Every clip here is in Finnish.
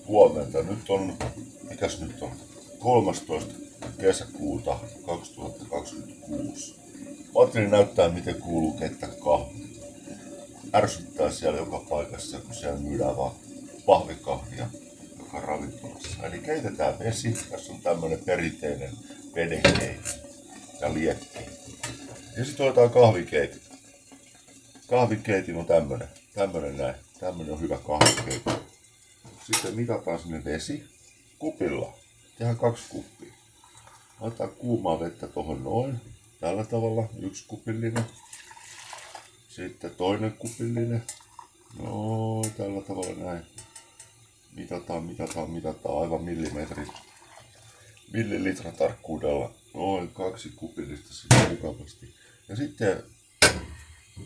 Huomenta. Mikäs nyt on? 13. kesäkuuta 2026. Mä ajattelin näyttää, miten kuuluu keittää kahvia. Ärsyttää siellä joka paikassa, kun siellä myydään vaan pahvikahvia joka ravintolassa. Eli keitetään vesi. Tässä on tämmönen perinteinen vedenkeiti ja liekki. Ja sitten otetaan kahvikeitin. Kahvikeitin on tämmönen näin. Tämmönen on hyvä kahvikeitin. Sitten mitataan sinne vesi kupilla. Tehdään 2 kuppia. Laitetaan kuumaa vettä tohon noin. Tällä tavalla 1 kupillinen. Sitten toinen kupillinen. Noin tällä tavalla näin. Mitataan aivan millilitran tarkkuudella. Noin 2 kupillista sinne mukavasti. Ja sitten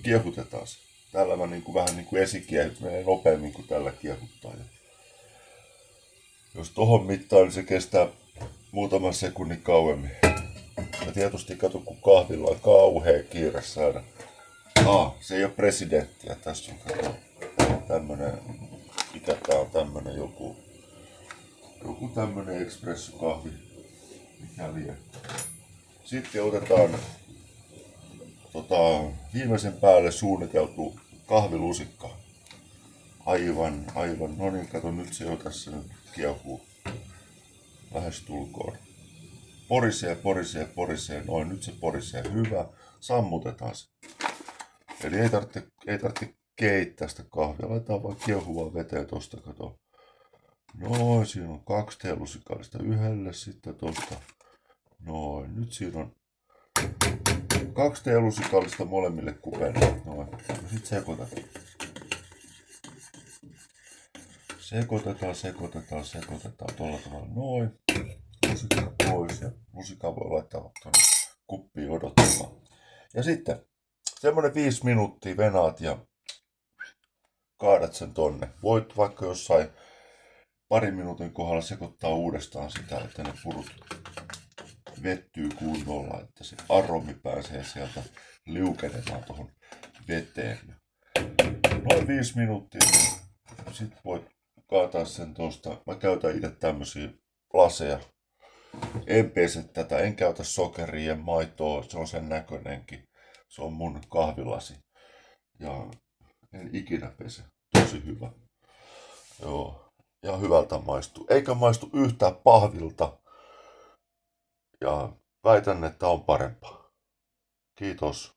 kiehutetaan se. Tällä mä vähän niin kuin esikiehut menee nopeammin kuin tällä kiehuttaa. Jos tohon mittaan, niin se kestää muutaman sekunnin kauemmin. Ja tietysti kato, kun kahvilla on kauhea kiire saada. Se ei ole presidenttiä. Tässä on kato tämmönen, mikä tää on tämmönen joku tämmönen espressokahvi. Mikä liian. Sitten otetaan viimeisen päälle suunniteltu kahvilusikka. Aivan. No niin, kato nyt se jo tässä nyt kiehuu. Lähestulkoon. Porisee. Noin, nyt se porisee. Hyvä. Sammutetaan se. Eli ei tarvitse keittää sitä kahvia. Laitetaan vaan kiehuvaa veteen tosta, kato. Noin, siinä on 2 teelusikallista yhdelle, sitten tosta. Noin, nyt siinä on 2 teelusikallista molemmille kupeille. Noin, sit sekoitetaan. Sekoitetaan tuolla tavalla noin. Lusikka pois ja lusikka voi laittaa tuonne kuppiin odottamaan. Ja sitten semmonen 5 minuuttia venaat ja kaadat sen tonne. Voit vaikka jossain parin minuutin kohdalla sekoittaa uudestaan sitä, että ne purut vettyy kunnolla, että se aromi pääsee sieltä liukenemaan tuohon veteen. Noin 5 minuuttia. Sitten voit kaataa sen tosta. Mä käytän itse tämmösiä laseja. En pese tätä, en käytä sokeria ja maitoa, se on sen näköinenkin. Se on mun kahvilasi. Ja en ikinä pese. Tosi hyvä. Joo. Ja hyvältä maistuu. Eikä maistu yhtään pahvilta. Ja väitän, että on parempaa. Kiitos.